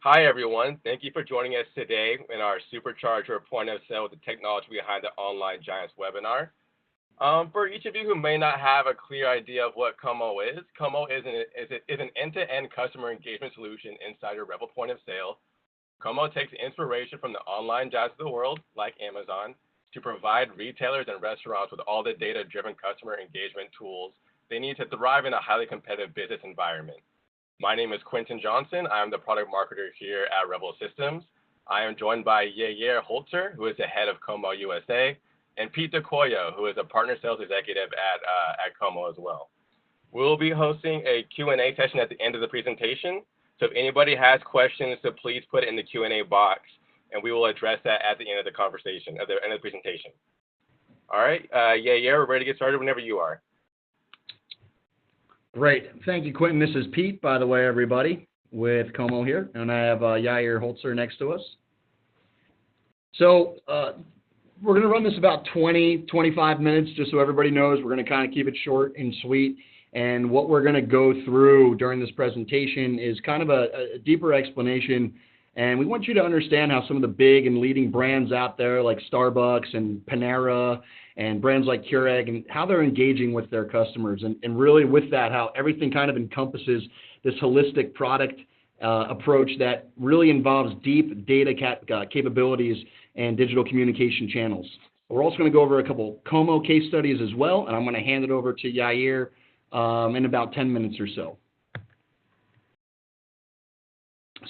Hi, everyone. Thank you for joining us today in our Supercharge or point of sale with the technology behind the online giants webinar. For each of you who may not have a clear idea of what Como is, Como is an end-to-end customer engagement solution inside your Rebel point of sale. Como takes inspiration from the online giants of the world, like Amazon, to provide retailers and restaurants with all the data-driven customer engagement tools they need to thrive in a highly competitive business environment. My name is Quentin Johnson. I am the product marketer here at Rebel Systems. I am joined by Yair Holzer, who is the head of Como USA, and Pete DeCoyo, who is a partner sales executive at Como as well. We'll be hosting a Q&A session at the end of the presentation. So if anybody has questions, so please put it in the Q&A box, and we will address that at the end of the conversation, at the end of the presentation. All right, Yair, we're ready to get started whenever you are. Great. Thank you, Quentin. This is Pete, by the way, everybody, with Como here, and I have Yair Holzer next to us. So we're going to run this about 20, 25 minutes, just so everybody knows. We're going to kind of keep it short and sweet, and what we're going to go through during this presentation is kind of a deeper explanation, and we want you to understand how some of the big and leading brands out there like Starbucks and Panera and brands like Keurig, and how they're engaging with their customers. And really with that, how everything kind of encompasses this holistic product approach that really involves deep data capabilities and digital communication channels. We're also going to go over a couple Como case studies as well, and I'm going to hand it over to Yair in about 10 minutes or so.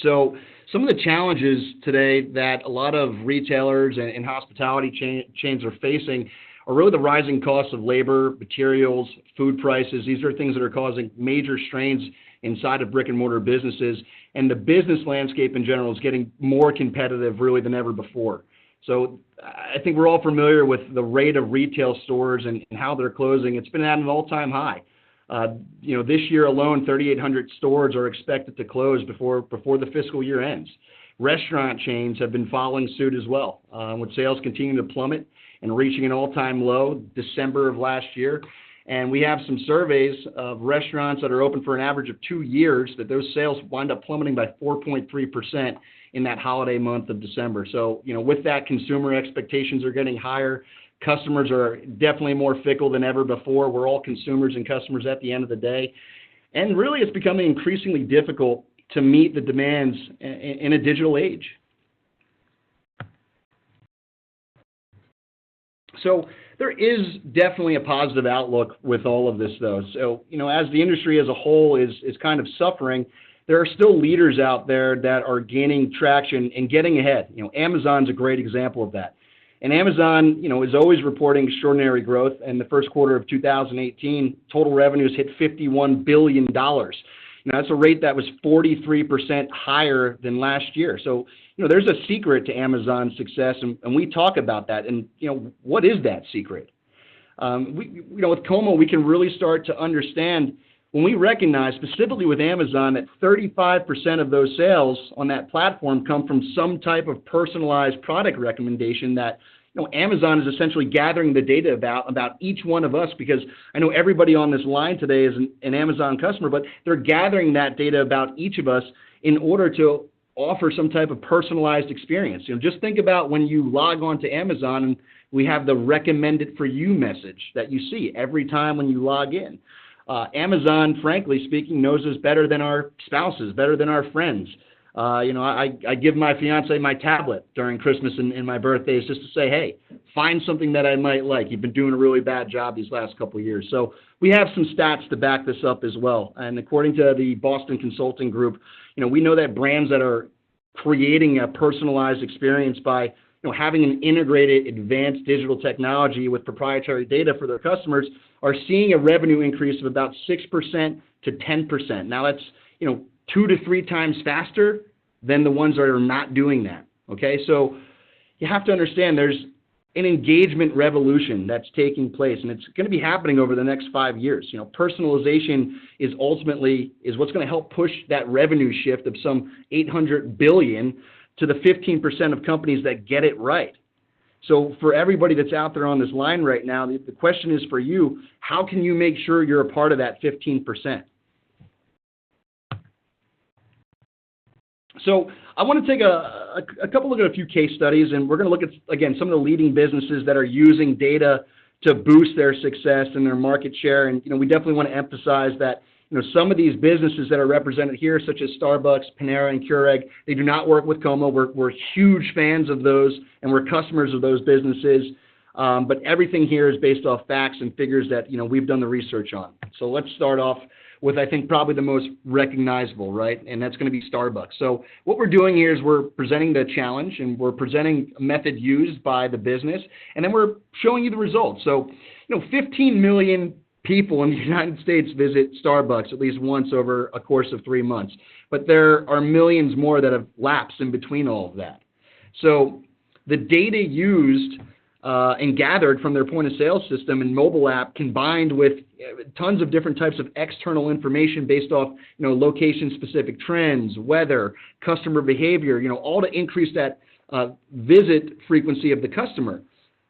So some of the challenges today that a lot of retailers and hospitality chains are facing are really the rising costs of labor, materials, food prices. These are things that are causing major strains inside of brick and mortar businesses, and the business landscape in general is getting more competitive really than ever before. So I think we're all familiar with the rate of retail stores and how they're closing. It's been at an all-time high. This year alone, 3,800 stores are expected to close before the fiscal year ends. Restaurant chains have been following suit as well, with sales continuing to plummet and reaching an all-time low December of last year. And we have some surveys of restaurants that are open for an average of 2 years that those sales wind up plummeting by 4.3% in that holiday month of December. So, with that, consumer expectations are getting higher. Customers are definitely more fickle than ever before. We're all consumers and customers at the end of the day. And really, it's becoming increasingly difficult to meet the demands in a digital age. So there is definitely a positive outlook with all of this, though. So, as the industry as a whole is kind of suffering, there are still leaders out there that are gaining traction and getting ahead. Amazon's a great example of that. And Amazon, is always reporting extraordinary growth. In the first quarter of 2018, total revenues hit $51 billion. That's a rate that was 43% higher than last year. So, there's a secret to Amazon's success, and we talk about that. And, what is that secret? With Como, we can really start to understand when we recognize, specifically with Amazon, that 35% of those sales on that platform come from some type of personalized product recommendation that Amazon is essentially gathering the data about each one of us, because I know everybody on this line today is an Amazon customer, but they're gathering that data about each of us in order to offer some type of personalized experience. Just think about when you log on to Amazon and we have the recommended for you message that you see every time when you log in. Amazon, frankly speaking, knows us better than our spouses, better than our friends. I give my fiance my tablet during Christmas and my birthdays just to say, hey, find something that I might like. You've been doing a really bad job these last couple of years. So we have some stats to back this up as well. And according to the Boston Consulting Group, we know that brands that are creating a personalized experience by having an integrated advanced digital technology with proprietary data for their customers are seeing a revenue increase of about 6% to 10%. Now that's 2 to 3 times faster than the ones that are not doing that. Okay, so you have to understand there's an engagement revolution that's taking place, and it's going to be happening over the next 5 years. Personalization is ultimately what's going to help push that revenue shift of some $800 billion to the 15% of companies that get it right. So for everybody that's out there on this line right now, the question is for you, how can you make sure you're a part of that 15%? So I want to take a couple look at a few case studies, and we're going to look at, again, some of the leading businesses that are using data to boost their success and their market share. And, we definitely want to emphasize that, some of these businesses that are represented here, such as Starbucks, Panera, and Keurig, they do not work with Como. We're huge fans of those, and we're customers of those businesses. But everything here is based off facts and figures that, we've done the research on. So let's start off with, I think, probably the most recognizable, right? And that's going to be Starbucks. So what we're doing here is we're presenting the challenge, and we're presenting a method used by the business, and then we're showing you the results. So, 15 million people in the United States visit Starbucks at least once over a course of 3 months. But there are millions more that have lapsed in between all of that. So the data used and gathered from their point-of-sale system and mobile app, combined with tons of different types of external information based off, location-specific trends, weather, customer behavior, all to increase that visit frequency of the customer.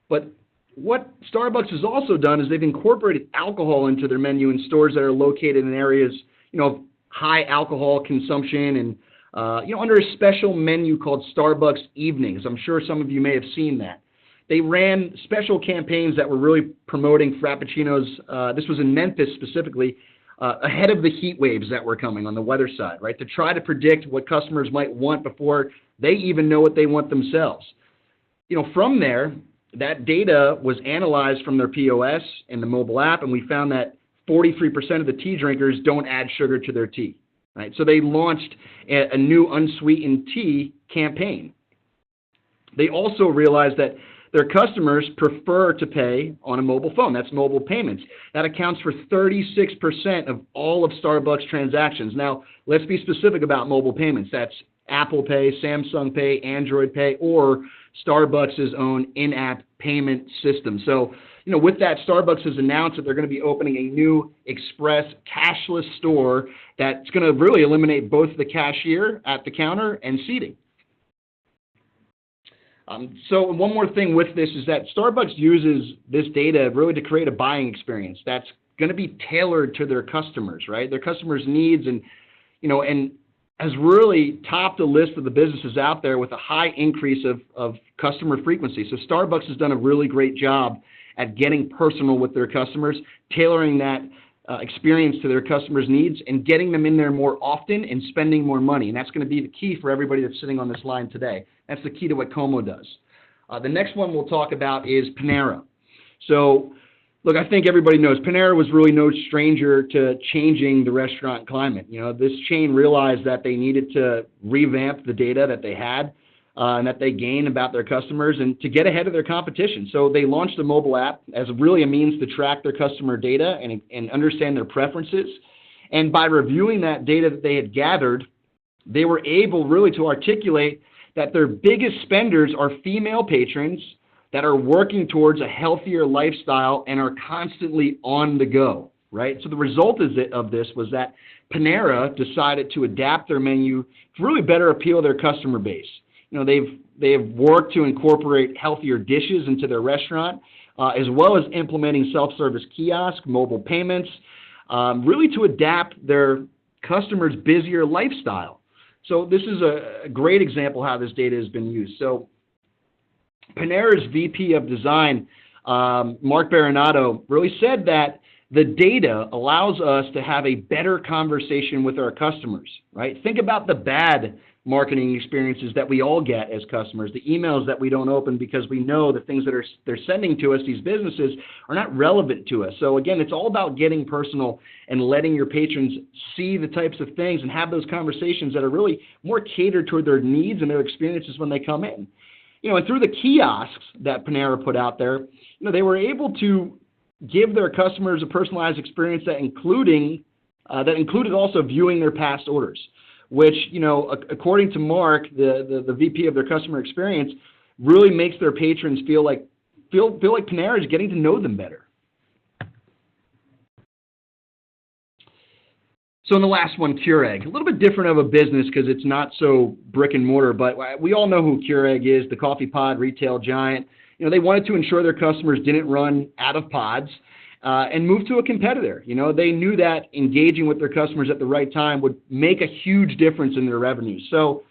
But what Starbucks has also done is they've incorporated alcohol into their menu in stores that are located in areas, of high alcohol consumption, and under a special menu called Starbucks Evenings. I'm sure some of you may have seen that. They ran special campaigns that were really promoting Frappuccinos. This was in Memphis specifically, ahead of the heat waves that were coming on the weather side, right? To try to predict what customers might want before they even know what they want themselves. From there, that data was analyzed from their POS and the mobile app, and we found that 43% of the tea drinkers don't add sugar to their tea, right? So they launched a new unsweetened tea campaign. They also realized that their customers prefer to pay on a mobile phone. That's mobile payments. That accounts for 36% of all of Starbucks transactions. Now, let's be specific about mobile payments. That's Apple Pay, Samsung Pay, Android Pay, or Starbucks' own in-app payment system. So, with that, Starbucks has announced that they're going to be opening a new express cashless store that's going to really eliminate both the cashier at the counter and seating. So one more thing with this is that Starbucks uses this data really to create a buying experience that's going to be tailored to their customers, right? Their customers' needs, and has really topped the list of the businesses out there with a high increase of customer frequency. So Starbucks has done a really great job at getting personal with their customers, tailoring that experience to their customers' needs, and getting them in there more often and spending more money. And that's going to be the key for everybody that's sitting on this line today. That's the key to what Como does. The next one we'll talk about is Panera. So, look, I think everybody knows Panera was really no stranger to changing the restaurant climate. This chain realized that they needed to revamp the data that they had and that they gain about their customers, and to get ahead of their competition. So they launched a mobile app as really a means to track their customer data and understand their preferences. And by reviewing that data that they had gathered, they were able really to articulate that their biggest spenders are female patrons that are working towards a healthier lifestyle and are constantly on the go, right? So the result of this was that Panera decided to adapt their menu to really better appeal to their customer base. They've worked to incorporate healthier dishes into their restaurant, as well as implementing self-service kiosk, mobile payments, really to adapt their customers' busier lifestyle. So this is a great example how this data has been used. So Panera's VP of Design, Mark Baronato, really said that the data allows us to have a better conversation with our customers, right? Think about the bad marketing experiences that we all get as customers, the emails that we don't open because we know the things that they're sending to us, these businesses, are not relevant to us. So again, it's all about getting personal and letting your patrons see the types of things and have those conversations that are really more catered toward their needs and their experiences when they come in. And through the kiosks that Panera put out there, they were able to give their customers a personalized experience that included also viewing their past orders, which, according to Mark, the VP of their customer experience, really makes their patrons feel like Panera is getting to know them better. So in the last one, Keurig, a little bit different of a business because it's not so brick and mortar, but we all know who Keurig is, the coffee pod retail giant. They wanted to ensure their customers didn't run out of pods and move to a competitor. They knew that engaging with their customers at the right time would make a huge difference in their revenues. So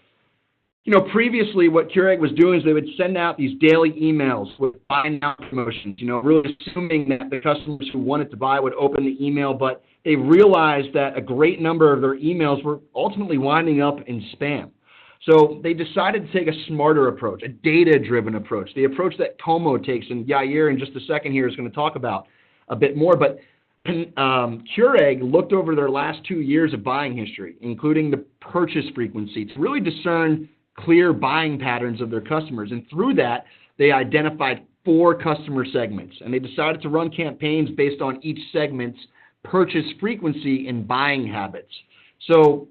Previously what Keurig was doing is they would send out these daily emails with buy now promotions, really assuming that the customers who wanted to buy would open the email, but they realized that a great number of their emails were ultimately winding up in spam. So they decided to take a smarter approach, a data-driven approach, the approach that Como takes, and Yair in just a second here is going to talk about a bit more, but Keurig looked over their last 2 years of buying history, including the purchase frequency, to really discern clear buying patterns of their customers. And through that, they identified 4 customer segments, and they decided to run campaigns based on each segment's purchase frequency and buying habits. So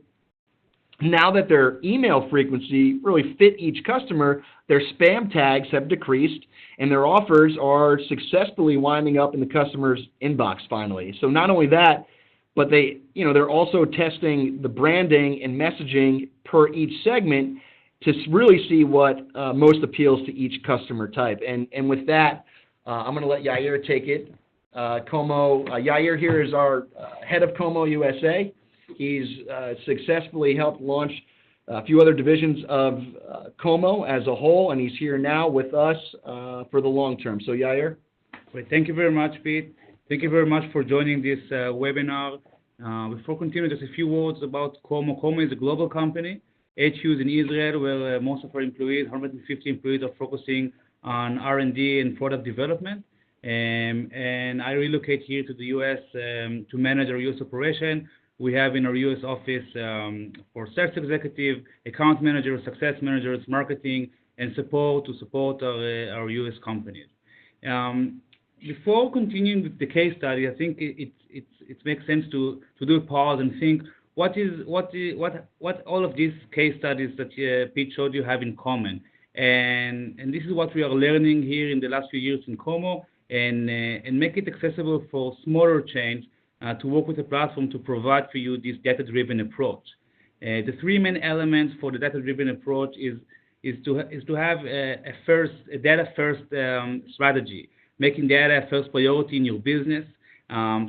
now that their email frequency really fit each customer, their spam tags have decreased, and their offers are successfully winding up in the customer's inbox finally. So not only that, but they're also testing the branding and messaging per each segment to really see what most appeals to each customer type. And with that, I'm going to let Yair take it. Yair here is our head of Como USA. He's successfully helped launch a few other divisions of Como as a whole, and he's here now with us for the long term. So Yair? Great. Thank you very much, Pete. Thank you very much for joining this webinar. Before continuing, just a few words about Como. Como is a global company. HQ is in Israel, where most of our employees, 150 employees, are focusing on R&D and product development. And I relocate here to the U.S. To manage our U.S. operation. We have in our U.S. office for sales executive, account managers, success managers, marketing, and support to support our U.S. companies. Before continuing with the case study, I think it makes sense to do a pause and think what all of these case studies that Pete showed you have in common. And this is what we are learning here in the last few years in Como, and make it accessible for smaller chains to work with a platform to provide for you this data-driven approach. The 3 main elements for the data-driven approach is to have a data-first strategy, making data a first priority in your business.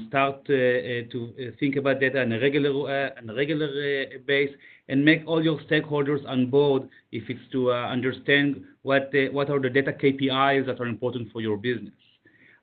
Start to think about data on a regular base, and make all your stakeholders on board if it's to understand what are the data KPIs that are important for your business.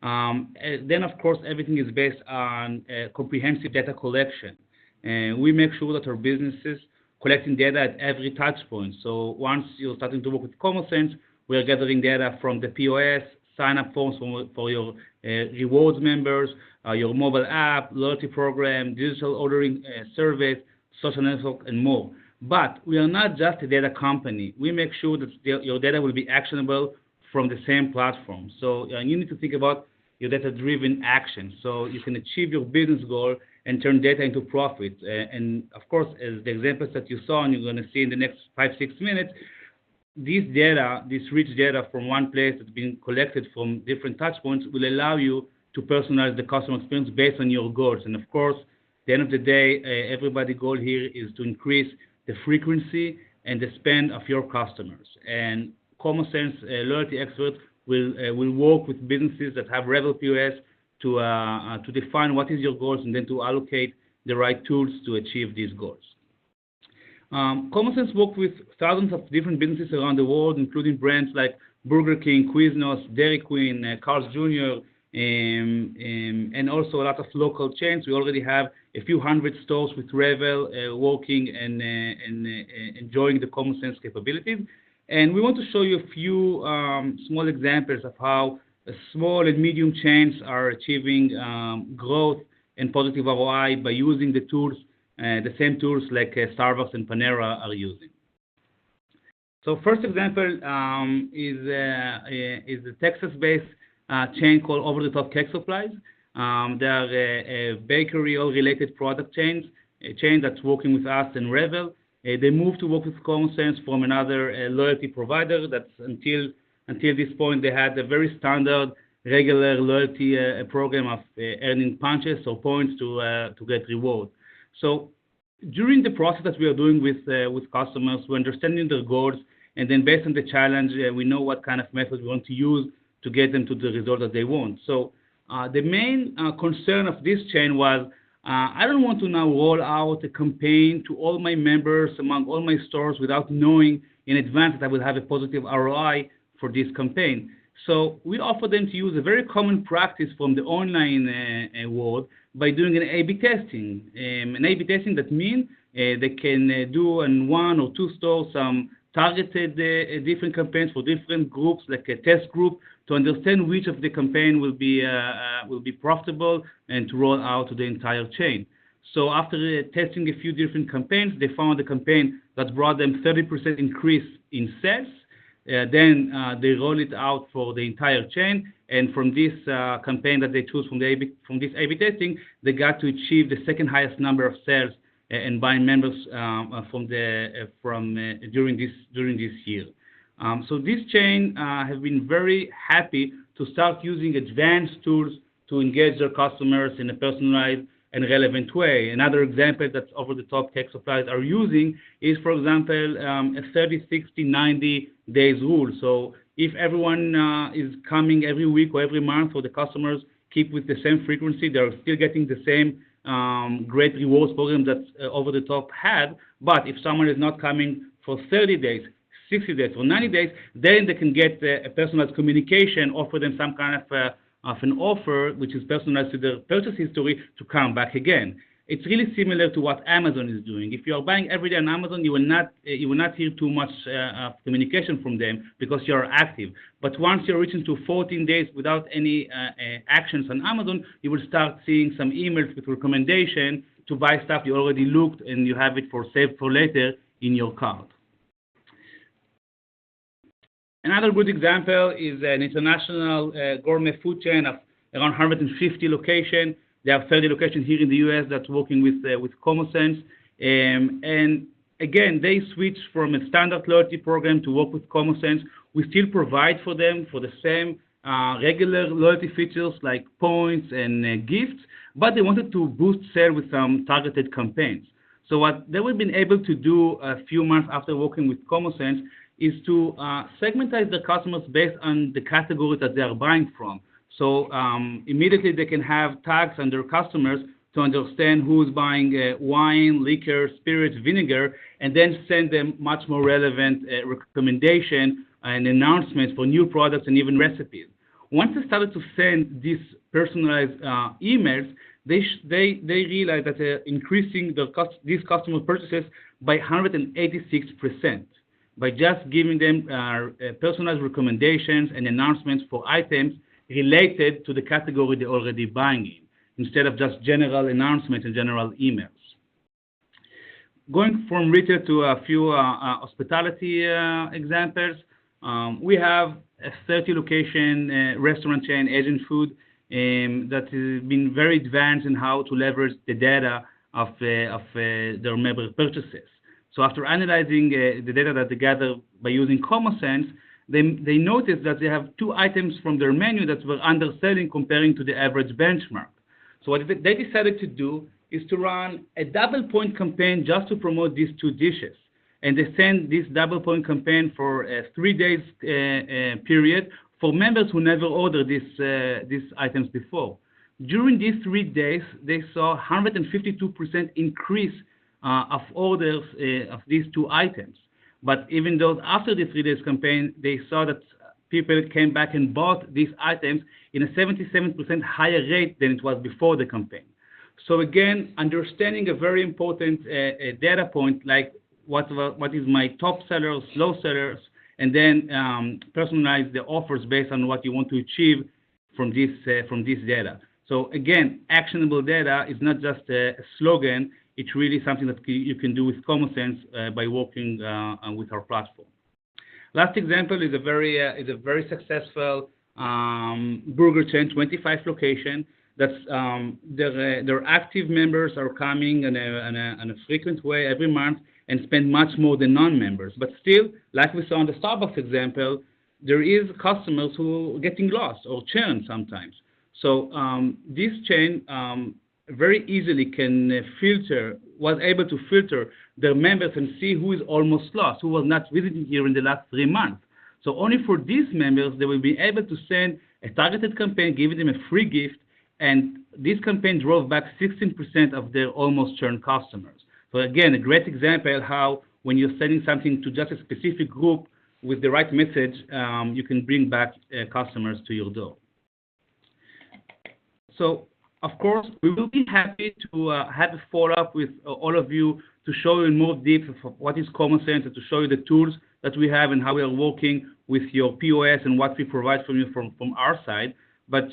Then, of course, everything is based on comprehensive data collection. And we make sure that our businesses collecting data at every touch point. So once you're starting to work with ComoSense, we are gathering data from the POS, sign-up forms for your rewards members, your mobile app, loyalty program, digital ordering service, social network, and more. But we are not just a data company. We make sure that your data will be actionable from the same platform. So you need to think about your data-driven action so you can achieve your business goal and turn data into profit. And of course, as the examples that you saw and you're going to see in the next 5-6 minutes, this data, this rich data from one place that's been collected from different touch points will allow you to personalize the customer experience based on your goals. And of course, at the end of the day, everybody's goal here is to increase the frequency and the spend of your customers. And ComoSense loyalty experts will work with businesses that have Revel POS to define what is your goals and then to allocate the right tools to achieve these goals. ComoSense worked with thousands of different businesses around the world, including brands like Burger King, Quiznos, Dairy Queen, Carl's Jr., and also a lot of local chains. We already have a few hundred stores with Revel working and enjoying the ComoSense capabilities. And we want to show you a few small examples of how small and medium chains are achieving growth and positive ROI by using the tools, the same tools like Starbucks and Panera are using. So first example is a Texas-based chain called Over the Top Cake Supplies. They are a bakery or related product chains, a chain that's working with us and Revel. They moved to work with ComoSense from another loyalty provider. That's until this point they had a very standard, regular loyalty program of earning punches or points to get reward. So during the process that we are doing with customers, we're understanding their goals, and then based on the challenge, we know what kind of method we want to use to get them to the result that they want. So the main concern of this chain was, I don't want to now roll out a campaign to all my members among all my stores without knowing in advance that I will have a positive ROI for this campaign. So we offer them to use a very common practice from the online world by doing an A/B testing. An A/B testing that means they can do in one or two stores some targeted different campaigns for different groups, like a test group, to understand which of the campaign will be profitable and to roll out to the entire chain. So after testing a few different campaigns, they found a campaign that brought them 30% increase in sales. Then they roll it out for the entire chain, and from this campaign that they choose from this A/B testing, they got to achieve the second highest number of sales and buying members during this year. So this chain have been very happy to start using advanced tools to engage their customers in a personalized and relevant way. Another example that over-the-top tech suppliers are using is, for example, a 30, 60, 90 days rule. So if everyone is coming every week or every month, or the customers keep with the same frequency, they're still getting the same great rewards program that over-the-top had. But if someone is not coming for 30 days, 60 days, or 90 days, then they can get a personalized communication, offer them some kind of an offer which is personalized to their purchase history to come back again. It's really similar to what Amazon is doing. If you are buying every day on Amazon, you will not hear too much communication from them because you are active. But once you're reaching to 14 days without any actions on Amazon, you will start seeing some emails with recommendation to buy stuff you already looked and you have it for saved for later in your cart. Another good example is an international gourmet food chain of around 150 locations. They have 30 locations here in the U.S. that's working with ComoSense. And again, they switched from a standard loyalty program to work with ComoSense. We still provide for them for the same regular loyalty features like points and gifts, but they wanted to boost sales with some targeted campaigns. So what they have been able to do a few months after working with ComoSense is to segmentize their customers based on the category that they are buying from. So immediately they can have tags on their customers to understand who's buying wine, liquor, spirits, vinegar, and then send them much more relevant recommendation and announcements for new products and even recipes. Once they started to send these personalized emails, they realized that they're increasing these customer purchases by 186%. By just giving them personalized recommendations and announcements for items related to the category they're already buying in, instead of just general announcements and general emails. Going from retail to a few hospitality examples, we have a 30-location restaurant chain, Asian food, that has been very advanced in how to leverage the data of their member purchases. So after analyzing the data that they gather by using ComoSense, they noticed that they have two items from their menu that were underselling comparing to the average benchmark. So what they decided to do is to run a double point campaign just to promote these two dishes. And they sent this double point campaign for a 3 days period for members who never ordered these items before. During these 3 days, they saw 152% increase of orders of these two items. But even though after the 3 days campaign, they saw that people came back and bought these items in a 77% higher rate than it was before the campaign. So again, understanding a very important data point like what is my top sellers, low sellers, and then personalize the offers based on what you want to achieve from this data. So again, actionable data is not just a slogan. It's really something that you can do with ComoSense by working with our platform. Last example is a very successful burger chain, 25 location. That's their active members are coming in a frequent way every month and spend much more than non-members. But still, like we saw in the Starbucks example, there is customers who are getting lost or churn sometimes. So this chain very easily was able to filter their members and see who is almost lost, who was not visiting here in the last 3 months. So only for these members, they will be able to send a targeted campaign, giving them a free gift, and this campaign drove back 16% of their almost churned customers. So again, a great example how when you're sending something to just a specific group with the right message, you can bring back customers to your door. So, of course, we will be happy to have a follow-up with all of you to show you in more depth of what is Common Sense and to show you the tools that we have and how we are working with your POS and what we provide from you from our side. But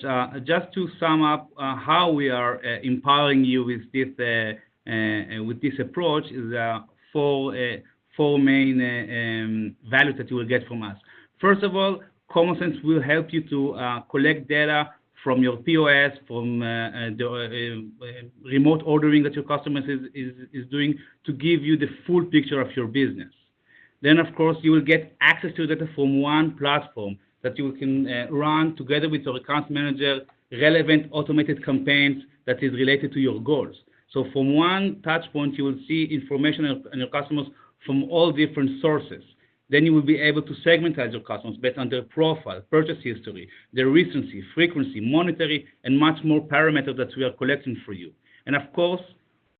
just to sum up how we are empowering you with this approach is four main values that you will get from us. First of all, Common Sense will help you to collect data from your POS, from the remote ordering that your customers is doing to give you the full picture of your business. Then, of course, you will get access to data from one platform that you can run together with your account manager, relevant automated campaigns that is related to your goals. So from one touch point, you will see information on your customers from all different sources. Then you will be able to segmentize your customers based on their profile, purchase history, their recency, frequency, monetary, and much more parameters that we are collecting for you. And of course,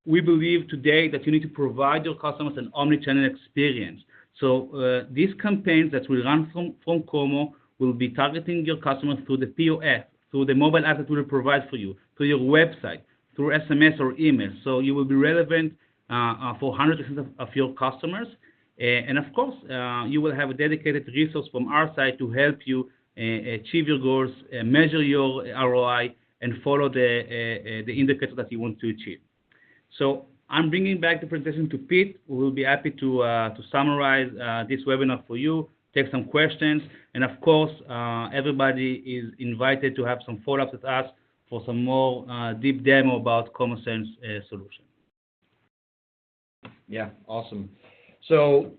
we believe today that you need to provide your customers an omni-channel experience. So these campaigns that will run from Como will be targeting your customers through the POS, through the mobile app that we will provide for you, through your website, through SMS or email. So you will be relevant for 100% of your customers. And of course, you will have a dedicated resource from our side to help you achieve your goals, measure your ROI, and follow the indicators that you want to achieve. So I'm bringing back the presentation to Pete. We will be happy to summarize this webinar for you, take some questions, and of course, everybody is invited to have some follow-ups with us for some more deep demo about Common Sense solution. Yeah, awesome. So,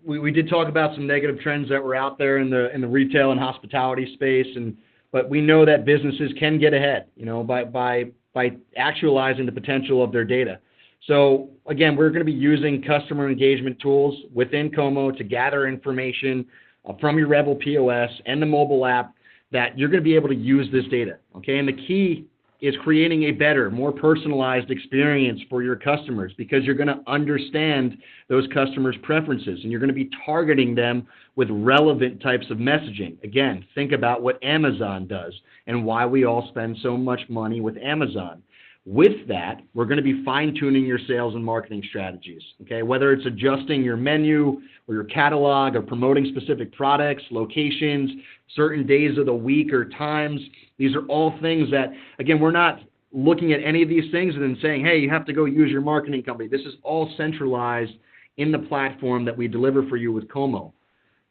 we did talk about some negative trends that were out there in the retail and hospitality space, but we know that businesses can get ahead, by actualizing the potential of their data. So again, we're going to be using customer engagement tools within Como to gather information from your Revel POS and the mobile app that you're going to be able to use this data. Okay, and the key is creating a better, more personalized experience for your customers because you're going to understand those customers' preferences and you're going to be targeting them with relevant types of messaging. Again, think about what Amazon does and why we all spend so much money with Amazon. With that, we're going to be fine-tuning your sales and marketing strategies, okay? Whether it's adjusting your menu or your catalog or promoting specific products, locations, certain days of the week or times. These are all things that, again, we're not looking at any of these things and then saying, hey, you have to go use your marketing company. This is all centralized in the platform that we deliver for you with Como.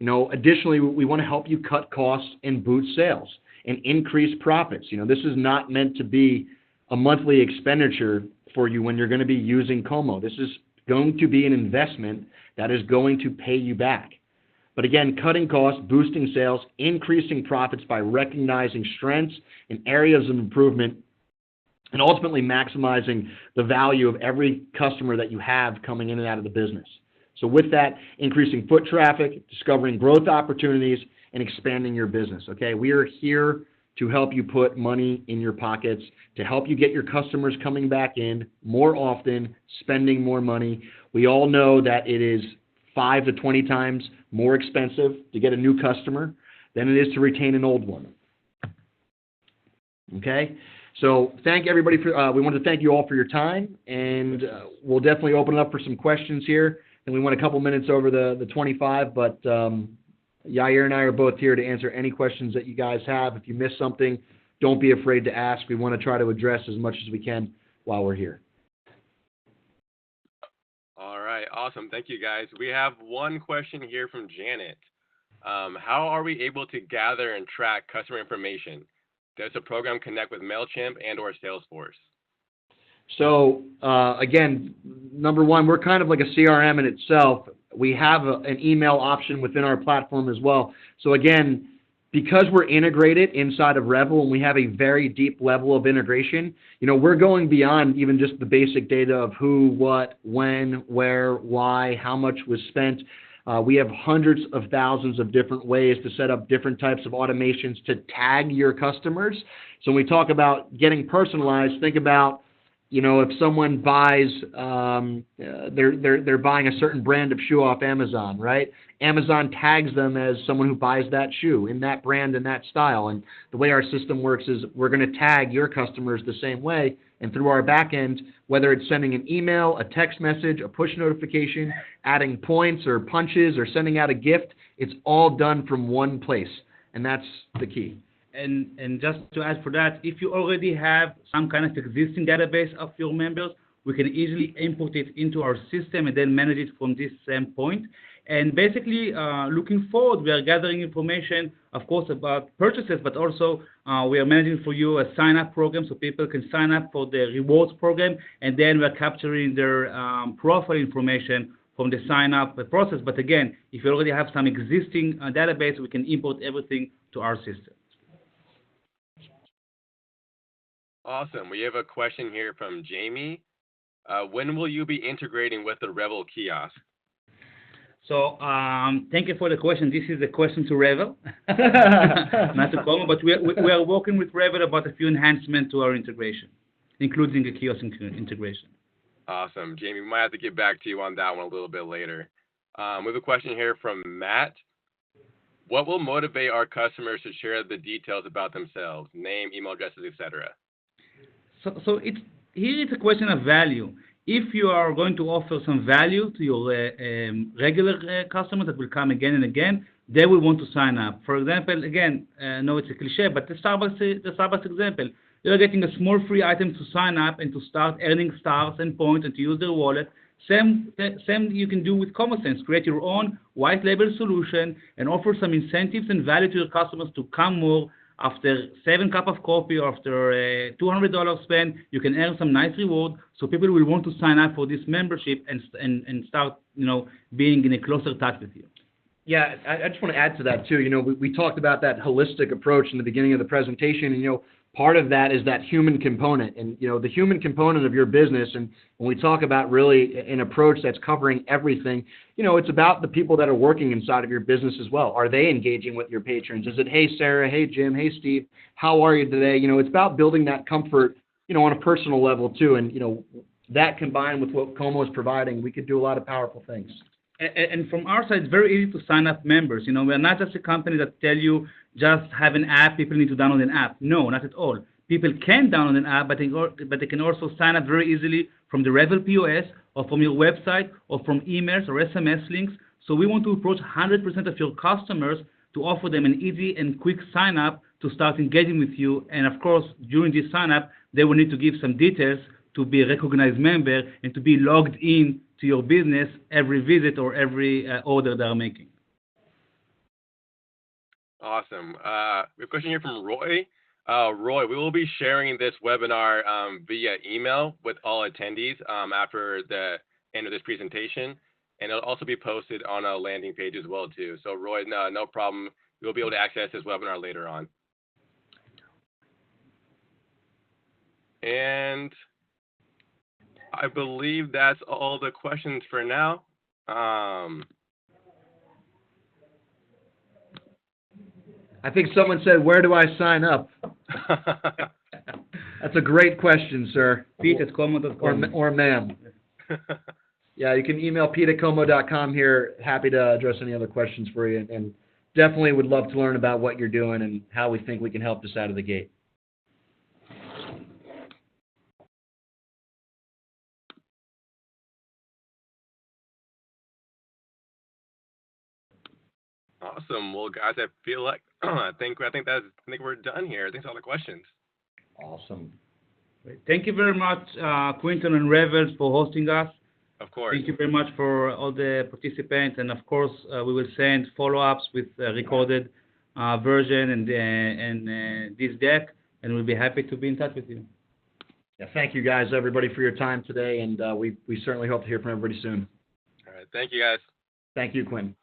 Additionally, we want to help you cut costs and boost sales and increase profits. This is not meant to be a monthly expenditure for you when you're going to be using Como. This is going to be an investment that is going to pay you back. But again, cutting costs, boosting sales, increasing profits by recognizing strengths and areas of improvement, and ultimately maximizing the value of every customer that you have coming in and out of the business. So with that, increasing foot traffic, discovering growth opportunities, and expanding your business. Okay, we are here to help you put money in your pockets, to help you get your customers coming back in more often, spending more money. We all know that it is 5 to 20 times more expensive to get a new customer than it is to retain an old one. Okay? So thank everybody for, we want to thank you all for your time, and we'll definitely open it up for some questions here. And we went a couple minutes over the 25, but Yair and I are both here to answer any questions that you guys have. If you miss something, don't be afraid to ask. We want to try to address as much as we can while we're here. All right, awesome. Thank you, guys. We have one question here from Janet. How are we able to gather and track customer information? Does the program connect with MailChimp and or Salesforce? So, again, number one, we're kind of like a CRM in itself. We have an email option within our platform as well. So, again, because we're integrated inside of Revel and we have a very deep level of integration, we're going beyond even just the basic data of who, what, when, where, why, how much was spent. We have hundreds of thousands of different ways to set up different types of automations to tag your customers. So when we talk about getting personalized, think about if someone buys, they're buying a certain brand of shoe off Amazon, right? Amazon tags them as someone who buys that shoe in that brand and that style. And the way our system works is we're going to tag your customers the same way. And through our back end, whether it's sending an email, a text message, a push notification, adding points or punches, or sending out a gift, it's all done from one place. And that's the key. And just to add for that, if you already have some kind of existing database of your members, we can easily import it into our system and then manage it from this same point. And basically, looking forward, we are gathering information, of course, about purchases, but also we are managing for you a sign-up program so people can sign up for the rewards program, and then we're capturing their profile information from the sign-up process. But again, if you already have some existing database, we can import everything to our system. Awesome. We have a question here from Jamie. When will you be integrating with the Revel kiosk? So thank you for the question. This is a question to Revel, not to Como, but we are working with Revel about a few enhancements to our integration, including the kiosk integration. Awesome. Jamie, we might have to get back to you on that one a little bit later. We have a question here from Matt. What will motivate our customers to share the details about themselves, name, email addresses, etc.? So it's a question of value. If you are going to offer some value to your regular customers that will come again and again, they will want to sign up. For example, again, no, it's a cliche, but the Starbucks example, you're getting a small free item to sign up and to start earning stars and points and to use their wallet. Same you can do with ComoSense. Create your own white label solution and offer some incentives and value to your customers to come more. After 7 cups of coffee or after $200 spent, you can earn some nice reward. So people will want to sign up for this membership and start, being in a closer touch with you. Yeah, I just want to add to that too. We talked about that holistic approach in the beginning of the presentation, and part of that is that human component, and the human component of your business. And when we talk about really an approach that's covering everything, it's about the people that are working inside of your business as well. Are they engaging with your patrons? Is it, hey Sarah, hey Jim, hey Steve, how are you today? It's about building that comfort, on a personal level too. And that combined with what Como is providing, we could do a lot of powerful things. And from our side, it's very easy to sign up members. We're not just a company that tell you just have an app, people need to download an app. No, not at all. People can download an app, but they can also sign up very easily from the Revel POS or from your website or from emails or SMS links. So we want to approach 100% of your customers to offer them an easy and quick sign up to start engaging with you. And of course, during this sign up, they will need to give some details to be a recognized member and to be logged in to your business every visit or every order they are making. Awesome. We have a question here from Roy. Roy, we will be sharing this webinar via email with all attendees after the end of this presentation, and it'll also be posted on a landing page as well too. So Roy, no problem. You'll be able to access this webinar later on. And I believe that's all the questions for now. I think someone said, where do I sign up? That's a great question, sir. Pete@como.com. Or ma'am. Yeah, you can email pete@como.com here. Happy to address any other questions for you. And definitely would love to learn about what you're doing and how we think we can help this out of the gate. Awesome. Well, guys, I feel like I think we're done here. Thanks for all the questions. Awesome. Thank you very much, Quinton and Revel, for hosting us. Of course. Thank you very much for all the participants, and of course, we will send follow-ups with recorded version and this deck, and we'll be happy to be in touch with you. Yeah, thank you guys, everybody, for your time today, and we certainly hope to hear from everybody soon. All right. Thank you, guys. Thank you, Quinn.